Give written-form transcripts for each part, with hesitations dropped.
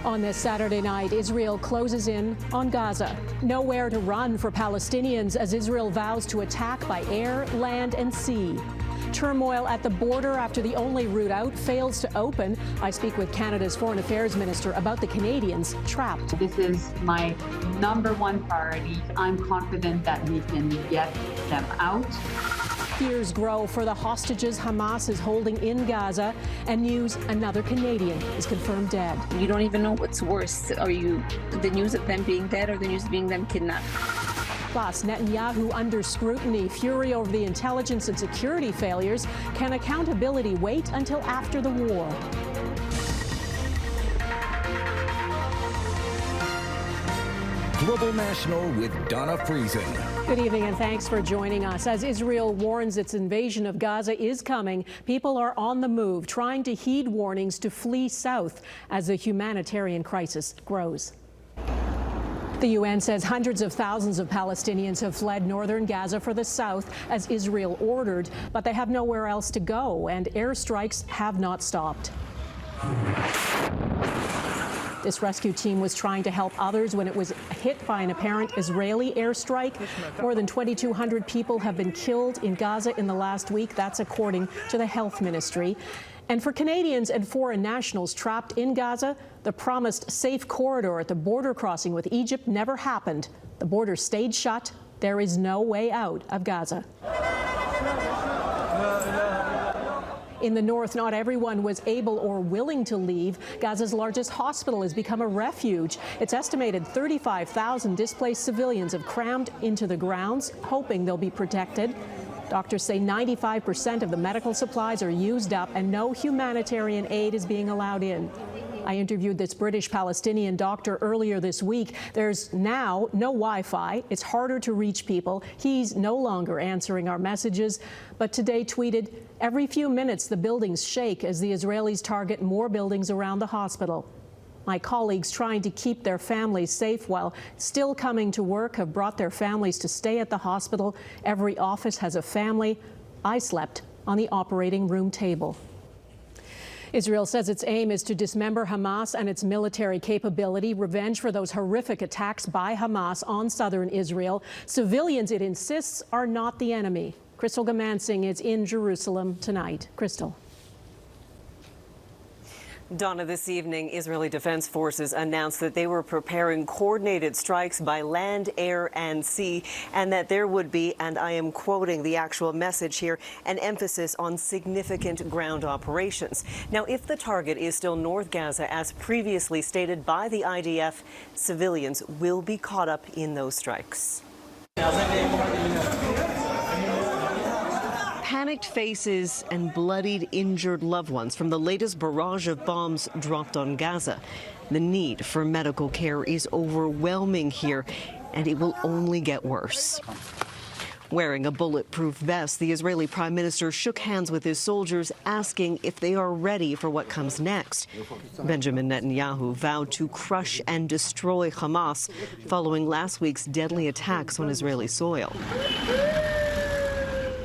On this Saturday night, Israel closes in on Gaza. Nowhere to run for Palestinians as Israel vows to attack by air, land, and sea. Turmoil at the border after the only route out fails to open. I speak with Canada's Foreign Affairs Minister about the Canadians trapped. This is my #1 priority. I'm confident that we can get them out. Fears grow for the hostages Hamas is holding in Gaza, and news another Canadian is confirmed dead. You don't even know what's worse. The news of them being dead or the news of being them kidnapped? Plus, Netanyahu under scrutiny, fury over the intelligence and security failures. Can accountability wait until after the war? Global National with Donna Friesen. Good evening and thanks for joining us. As Israel warns its invasion of Gaza is coming, people are on the move, trying to heed warnings to flee south as the humanitarian crisis grows. The UN says hundreds of thousands of Palestinians have fled northern Gaza for the south as Israel ordered, but they have nowhere else to go, and airstrikes have not stopped. This rescue team was trying to help others when it was hit by an apparent Israeli airstrike. More than 2,200 people have been killed in Gaza in the last week. That's according to the Health Ministry. And for Canadians and foreign nationals trapped in Gaza, the promised safe corridor at the border crossing with Egypt never happened. The border stayed shut. There is no way out of Gaza. In the north, not everyone was able or willing to leave. Gaza's largest hospital has become a refuge. It's estimated 35,000 displaced civilians have crammed into the grounds, hoping they'll be protected. Doctors say 95% of the medical supplies are used up and no humanitarian aid is being allowed in. I interviewed this British Palestinian doctor earlier this week. There's now no Wi-Fi. It's harder to reach people. He's no longer answering our messages, but today tweeted, "Every few minutes the buildings shake as the Israelis target more buildings around the hospital. My colleagues trying to keep their families safe while still coming to work have brought their families to stay at the hospital. Every office has a family. I slept on the operating room table." Israel says its aim is to dismember Hamas and its military capability, revenge for those horrific attacks by Hamas on southern Israel. Civilians, it insists, are not the enemy. Crystal Goomansingh is in Jerusalem tonight. Crystal. Donna, this evening, Israeli Defense Forces announced that they were preparing coordinated strikes by land, air, and sea, and that there would be, and I am quoting the actual message here, an emphasis on significant ground operations. Now, if the target is still North Gaza, as previously stated by the IDF, civilians will be caught up in those strikes. Panicked faces and bloodied, injured loved ones from the latest barrage of bombs dropped on Gaza. The need for medical care is overwhelming here, and it will only get worse. Wearing a bulletproof vest, the Israeli Prime Minister shook hands with his soldiers, asking if they are ready for what comes next. Benjamin Netanyahu vowed to crush and destroy Hamas following last week's deadly attacks on Israeli soil.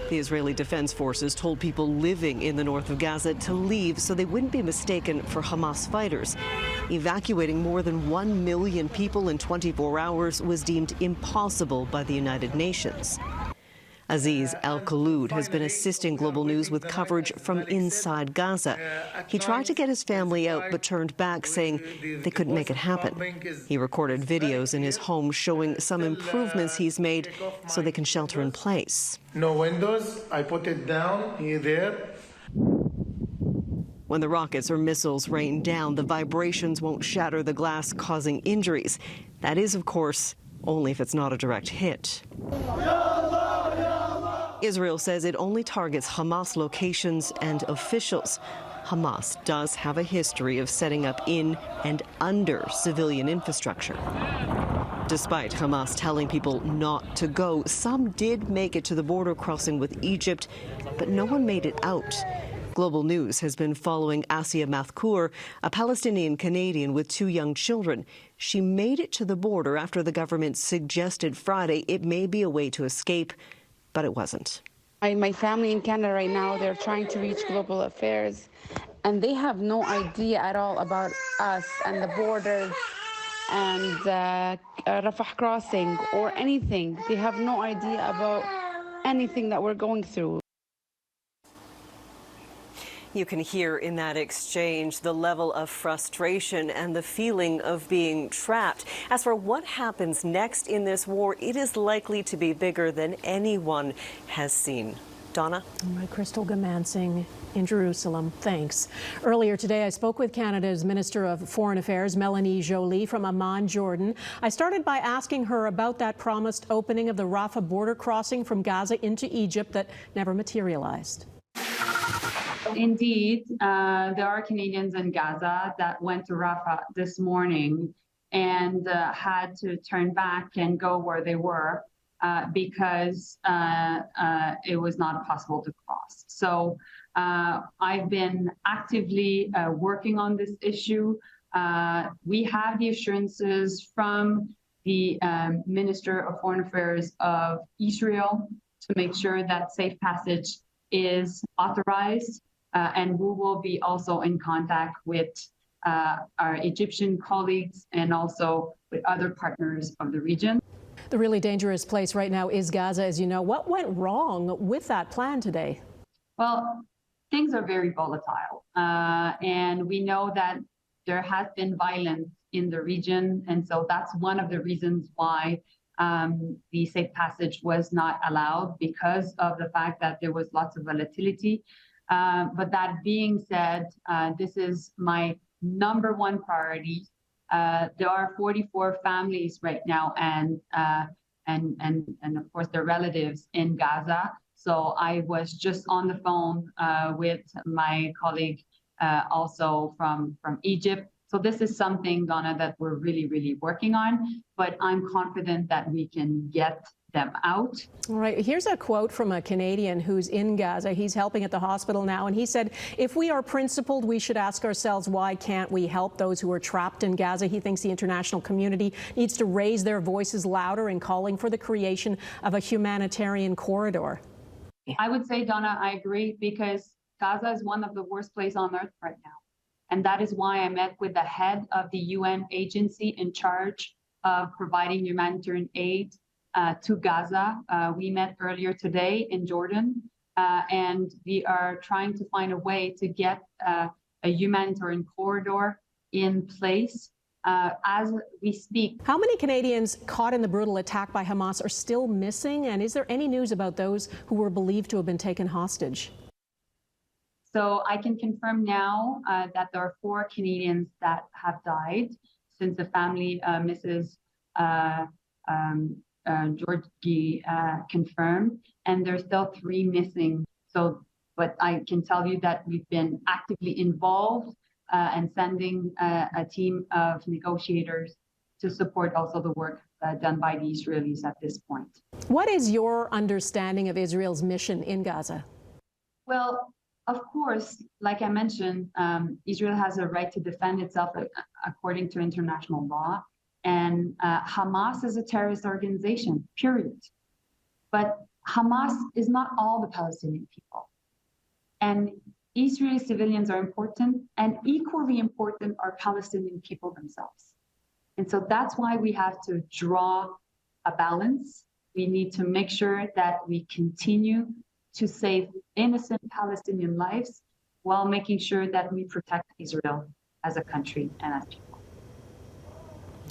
The Israeli Defense Forces told people living in the north of Gaza to leave so they wouldn't be mistaken for Hamas fighters. Evacuating more than 1 million people in 24 hours was deemed impossible by the United Nations. Aziz Al-Khaloud has been assisting Global News with coverage from inside Gaza. He tried to get his family out but turned back, saying they couldn't make it happen. He recorded videos in his home showing some improvements he's made so they can shelter in place. No windows. I put it down there. When the rockets or missiles rain down, the vibrations won't shatter the glass, causing injuries. That is, of course, only if it's not a direct hit. Israel says it only targets Hamas locations and officials. Hamas does have a history of setting up in and under civilian infrastructure. Despite Hamas telling people not to go, some did make it to the border crossing with Egypt, but no one made it out. Global News has been following Asia Mathkour, a Palestinian Canadian with 2 young children. She made it to the border after the government suggested Friday it may be a way to escape, but it wasn't. My family in Canada right now, they're trying to reach global affairs, and they have no idea at all about us and the borders and Rafah crossing or anything. They have no idea about anything that we're going through. You can hear in that exchange the level of frustration and the feeling of being trapped. As for what happens next in this war, it is likely to be bigger than anyone has seen. Donna? My Crystal Goomansingh in Jerusalem. Thanks. Earlier today, I spoke with Canada's Minister of Foreign Affairs, Mélanie Joly, from Amman, Jordan. I started by asking her about that promised opening of the Rafah border crossing from Gaza into Egypt that never materialized. Indeed, there are Canadians in Gaza that went to Rafah this morning and had to turn back and go where they were because it was not possible to cross. So I've been actively working on this issue. We have the assurances from the Minister of Foreign Affairs of Israel to make sure that safe passage is authorized. And we will be also in contact with our Egyptian colleagues and also with other partners of the region. The really dangerous place right now is Gaza, as you know. What went wrong with that plan today? Well, things are very volatile. And we know that there has been violence in the region. And so that's one of the reasons why the safe passage was not allowed, because of the fact that there was lots of volatility. But that being said, this is my number one priority. There are 44 families right now, and of course their relatives in Gaza. So I was just on the phone with my colleague also from Egypt. So this is something, Donna, that we're really working on, but I'm confident that we can get them out. All right, here's a quote from a Canadian who's in Gaza. He's helping at the hospital now, and he said, if we are principled, we should ask ourselves, why can't we help those who are trapped in Gaza? He thinks the international community needs to raise their voices louder in calling for the creation of a humanitarian corridor. I would say, Donna, I agree, because Gaza is one of the worst places on earth right now. And that is why I met with the head of the UN agency in charge of providing humanitarian aid to Gaza. We met earlier today in Jordan, and we are trying to find a way to get a humanitarian corridor in place as we speak. How many Canadians caught in the brutal attack by Hamas are still missing? And is there any news about those who were believed to have been taken hostage? So I can confirm now that there are 4 Canadians that have died since the family Mrs. Georgy confirmed, and there's still 3 missing. So, but I can tell you that we've been actively involved and sending a team of negotiators to support also the work done by the Israelis at this point. What is your understanding of Israel's mission in Gaza? Well, of course, like I mentioned, Israel has a right to defend itself according to international law. And Hamas is a terrorist organization, period. But Hamas is not all the Palestinian people. And Israeli civilians are important, and equally important are Palestinian people themselves. And so that's why we have to draw a balance. We need to make sure that we continue to save innocent Palestinian lives while making sure that we protect Israel as a country and as people.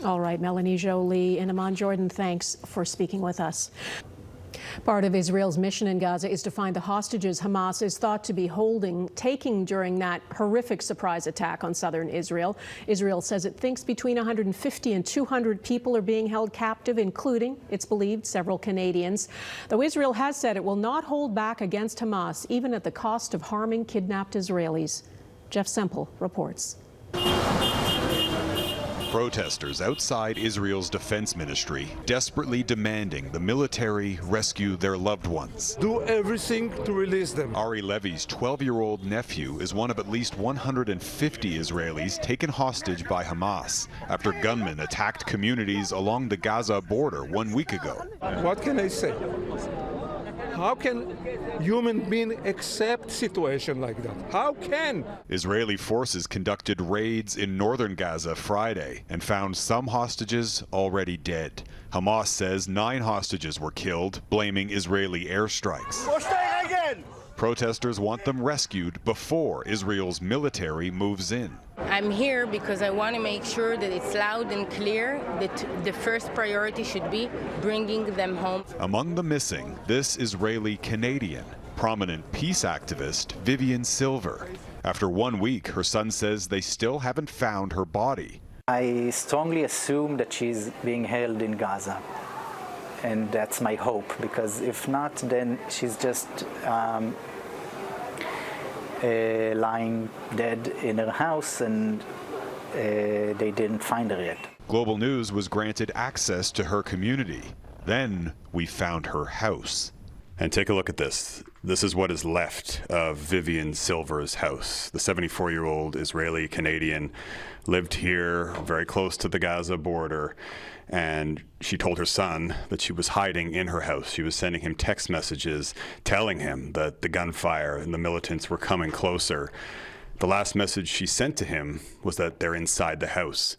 All right, Mélanie Joly in Amman, Jordan, thanks for speaking with us. Part of Israel's mission in Gaza is to find the hostages Hamas is thought to be taking during that horrific surprise attack on southern Israel. Israel says it thinks between 150 and 200 people are being held captive, including, it's believed, several Canadians. Though Israel has said it will not hold back against Hamas, even at the cost of harming kidnapped Israelis. Jeff Semple reports. Protesters outside Israel's defense ministry desperately demanding the military rescue their loved ones. Do everything to release them. Ari Levy's 12-year-old nephew is one of at least 150 Israelis taken hostage by Hamas after gunmen attacked communities along the Gaza border 1 week ago. What can I say? How can human beings accept situation like that? How can? Israeli forces conducted raids in northern Gaza Friday and found some hostages already dead. Hamas says 9 hostages were killed, blaming Israeli airstrikes. Protesters want them rescued before Israel's military moves in. I'm here because I want to make sure that it's loud and clear that the first priority should be bringing them home. Among the missing, this Israeli-Canadian, prominent peace activist Vivian Silver. After 1 week, her son says they still haven't found her body. I strongly assume that she's being held in Gaza. And that's my hope, because if not, then she's just lying dead in her house, and they didn't find her yet. Global News was granted access to her community. Then we found her house. And take a look at this. This is what is left of Vivian Silver's house. The 74-year-old Israeli-Canadian lived here very close to the Gaza border, and she told her son that she was hiding in her house. She was sending him text messages telling him that the gunfire and the militants were coming closer. The last message she sent to him was that they're inside the house,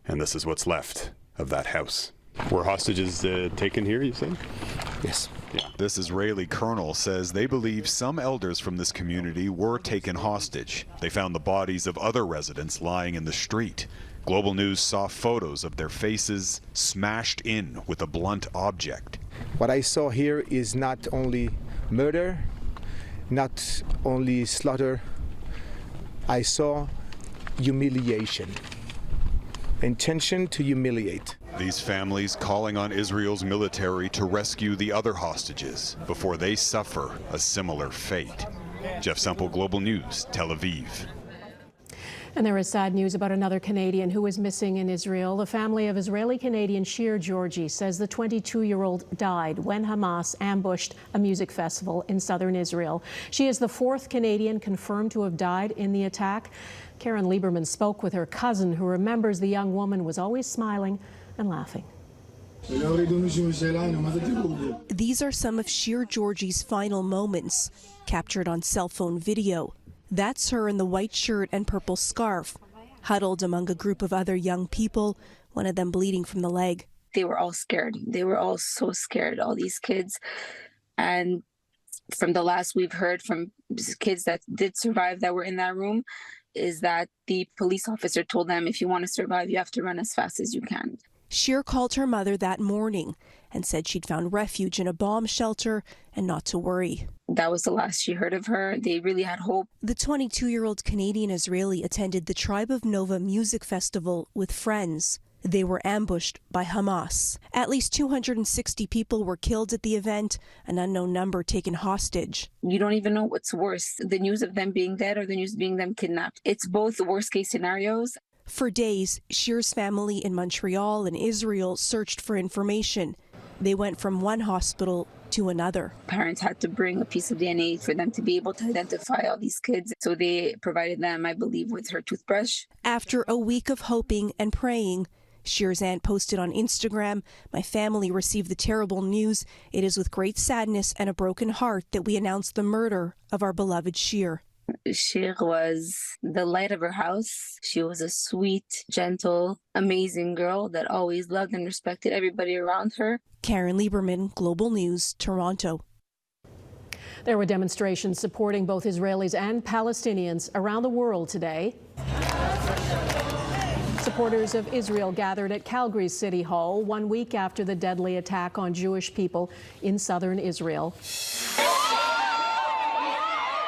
and this is what's left of that house. Were hostages taken here, you say? Yes. Yeah. This Israeli colonel says they believe some elders from this community were taken hostage. They found the bodies of other residents lying in the street. Global News saw photos of their faces smashed in with a blunt object. What I saw here is not only murder, not only slaughter. I saw humiliation. Intention to humiliate. These families calling on Israel's military to rescue the other hostages before they suffer a similar fate. Jeff Semple, Global News, Tel Aviv. And there is sad news about another Canadian who is missing in Israel. The family of Israeli-Canadian Shir Georgy says the 22-year-old died when Hamas ambushed a music festival in southern Israel. She is the 4th Canadian confirmed to have died in the attack. Caryn Lieberman spoke with her cousin, who remembers the young woman was always smiling and laughing. These are some of Shir Georgy's final moments, captured on cell phone video. That's her in the white shirt and purple scarf, huddled among a group of other young people, one of them bleeding from the leg. They were all scared. They were all so scared, all these kids. And from the last we've heard from kids that did survive that were in that room, is that the police officer told them, if you want to survive, you have to run as fast as you can. Shir called her mother that morning and said she'd found refuge in a bomb shelter and not to worry. That was the last she heard of her. They really had hope. The 22-year-old Canadian Israeli attended the Tribe of Nova music festival with friends. They were ambushed by Hamas. At least 260 people were killed at the event, an unknown number taken hostage. You don't even know what's worse, the news of them being dead or the news of being them kidnapped. It's both the worst case scenarios. For days, Shir's family in Montreal and Israel searched for information. They went from one hospital to another. Parents had to bring a piece of DNA for them to be able to identify all these kids. So they provided them, I believe, with her toothbrush. After a week of hoping and praying, Shir's aunt posted on Instagram, "My family received the terrible news. It is with great sadness and a broken heart that we announce the murder of our beloved Shir." Shir was the light of her house. She was a sweet, gentle, amazing girl that always loved and respected everybody around her. Caryn Lieberman, Global News, Toronto. There were demonstrations supporting both Israelis and Palestinians around the world today. Supporters of Israel gathered at Calgary's City Hall 1 week after the deadly attack on Jewish people in southern Israel.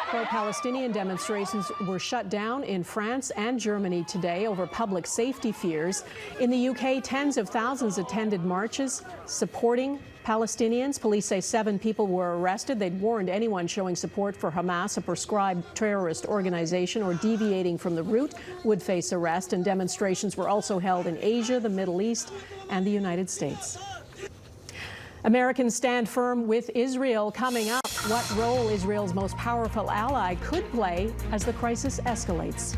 Pro-Palestinian demonstrations were shut down in France and Germany today over public safety fears. In the UK, tens of thousands attended marches supporting Palestinians. Police say 7 people were arrested. They'd warned anyone showing support for Hamas, a proscribed terrorist organization, or deviating from the route would face arrest. And demonstrations were also held in Asia, the Middle East, and the United States. Americans stand firm with Israel. Coming up, what role Israel's most powerful ally could play as the crisis escalates.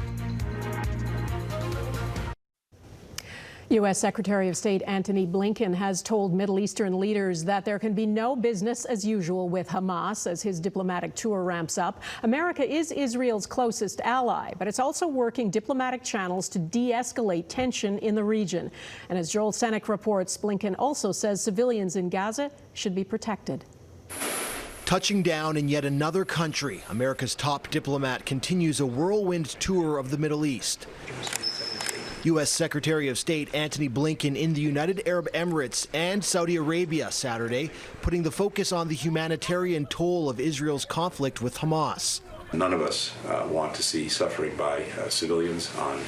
U.S. Secretary of State Antony Blinken has told Middle Eastern leaders that there can be no business as usual with Hamas as his diplomatic tour ramps up. America is Israel's closest ally, but it's also working diplomatic channels to de-escalate tension in the region. And as Joel Senek reports, Blinken also says civilians in Gaza should be protected. Touching down in yet another country, America's top diplomat continues a whirlwind tour of the Middle East. U.S. Secretary of State Antony Blinken in the United Arab Emirates and Saudi Arabia Saturday, putting the focus on the humanitarian toll of Israel's conflict with Hamas. None of us want to see suffering by civilians on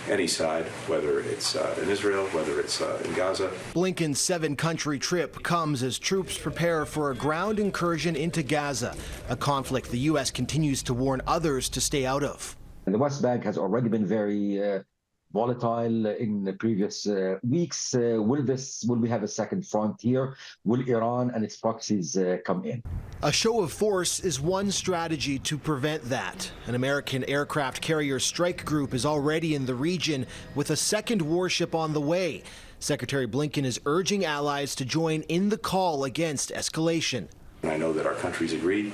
any side, whether it's in Israel, whether it's in Gaza. Blinken's 7-country trip comes as troops prepare for a ground incursion into Gaza, a conflict the U.S. continues to warn others to stay out of. The West Bank has already been very volatile in the previous weeks. Will we have a second front here? Will Iran and its proxies come in? A show of force is one strategy to prevent that. An American aircraft carrier strike group is already in the region with a second warship on the way. Secretary Blinken is urging allies to join in the call against escalation. I know that our countries agreed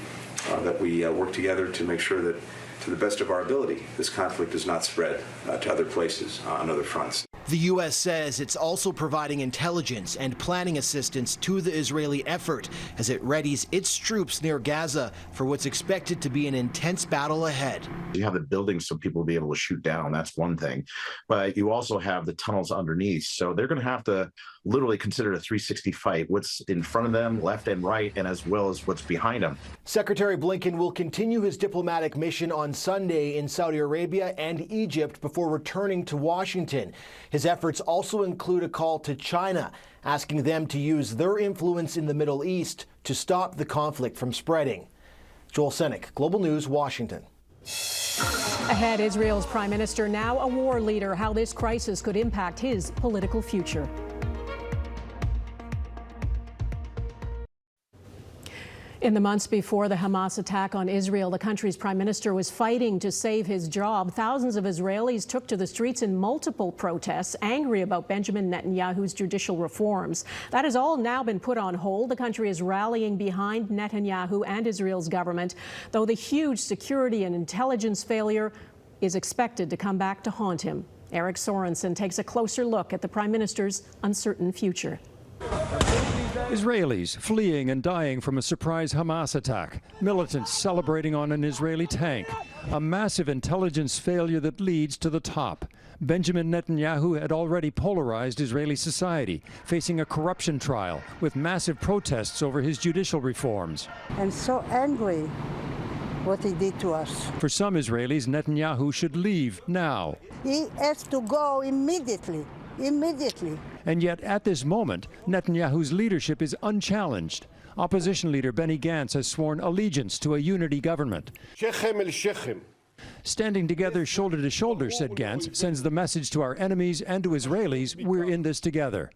that we work together to make sure that, to the best of our ability, this conflict does not spread to other places on other fronts. The U.S. says it's also providing intelligence and planning assistance to the Israeli effort as it readies its troops near Gaza for what's expected to be an intense battle ahead. You have the buildings so people will be able to shoot down. That's one thing. But you also have the tunnels underneath. So they're going to have to literally consider a 360 fight, what's in front of them, left and right, and as well as what's behind them. Secretary Blinken will continue his diplomatic mission on Sunday in Saudi Arabia and Egypt before returning to Washington. His efforts also include a call to China, asking them to use their influence in the Middle East to stop the conflict from spreading. Joel Senek, Global News, Washington. Ahead, Israel's prime minister, now a war leader, how this crisis could impact his political future. In the months before the Hamas attack on Israel, the country's prime minister was fighting to save his job. Thousands of Israelis took to the streets in multiple protests, angry about Benjamin Netanyahu's judicial reforms. That has all now been put on hold. The country is rallying behind Netanyahu and Israel's government, though the huge security and intelligence failure is expected to come back to haunt him. Eric Sorensen takes a closer look at the prime minister's uncertain future. Israelis fleeing and dying from a surprise Hamas attack. Militants celebrating on an Israeli tank. A massive intelligence failure that leads to the top. Benjamin Netanyahu had already polarized Israeli society, facing a corruption trial with massive protests over his judicial reforms. I'm so angry what he did to us. For some Israelis, Netanyahu should leave now. He has to go immediately. Immediately. And yet, at this moment, Netanyahu's leadership is unchallenged. Opposition leader Benny Gantz has sworn allegiance to a unity government. Standing together shoulder to shoulder, said Gantz, sends the message to our enemies and to Israelis, we're in this together.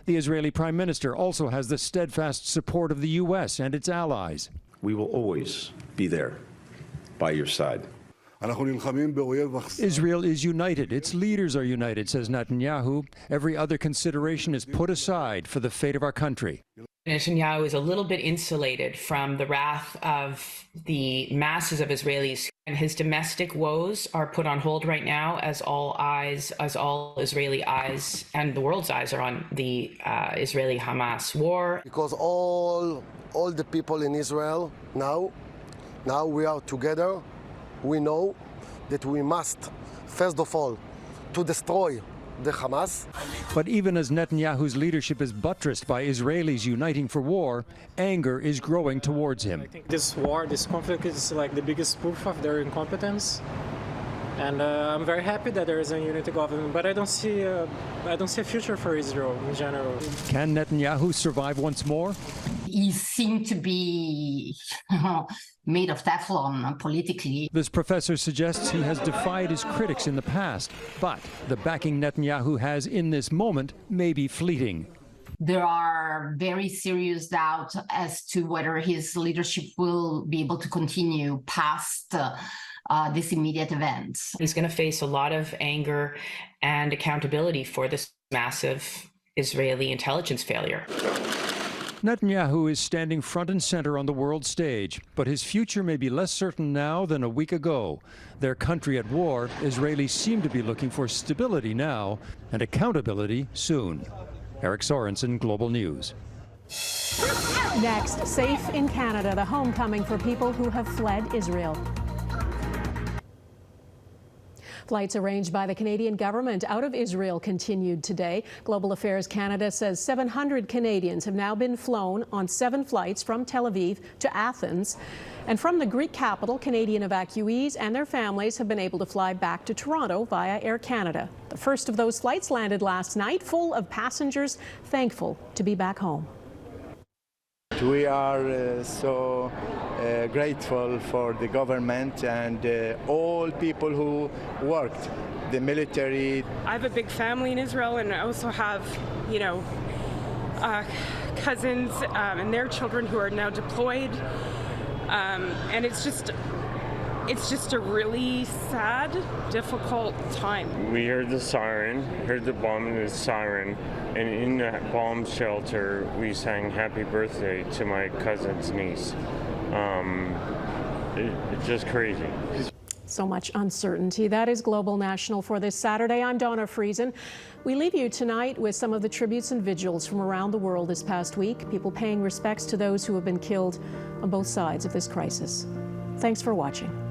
The Israeli prime minister also has the steadfast support of the U.S. and its allies. We will always be there by your side. Israel is united. Its leaders are united, says Netanyahu. Every other consideration is put aside for the fate of our country. Netanyahu is a little bit insulated from the wrath of the masses of Israelis, and his domestic woes are put on hold right now as all Israeli eyes and the world's eyes are on the Israeli-Hamas war. Because all the people in Israel now we are together. We know that we must, first of all, to destroy the Hamas. But even as Netanyahu's leadership is buttressed by Israelis uniting for war, anger is growing towards him. I think this war, this conflict is like the biggest proof of their incompetence. And I'm very happy that there is a unity government, but I don't see a future for Israel in general. Can Netanyahu survive once more? He seemed to be made of Teflon politically. This professor suggests he has defied his critics in the past, but the backing Netanyahu has in this moment may be fleeting. There are very serious doubts as to whether his leadership will be able to continue past this immediate event. He's going to face a lot of anger and accountability for this massive Israeli intelligence failure. Netanyahu is standing front and center on the world stage, but his future may be less certain now than a week ago. Their country at war, Israelis seem to be looking for stability now and accountability soon. Eric Sorensen, Global News. Next, safe in Canada, the homecoming for people who have fled Israel. Flights arranged by the Canadian government out of Israel continued today. Global Affairs Canada says 700 Canadians have now been flown on 7 flights from Tel Aviv to Athens. And from the Greek capital, Canadian evacuees and their families have been able to fly back to Toronto via Air Canada. The first of those flights landed last night, full of passengers thankful to be back home. We are so grateful for the government and all people who worked, the military. I have a big family in Israel, and I also have, cousins and their children who are now deployed. And it's just a really sad, difficult time. We heard the siren, heard the bomb and the siren, and in that bomb shelter, we sang happy birthday to my cousin's niece. It's just crazy. So much uncertainty. That is Global National for this Saturday. I'm Donna Friesen. We leave you tonight with some of the tributes and vigils from around the world this past week, people paying respects to those who have been killed on both sides of this crisis. Thanks for watching.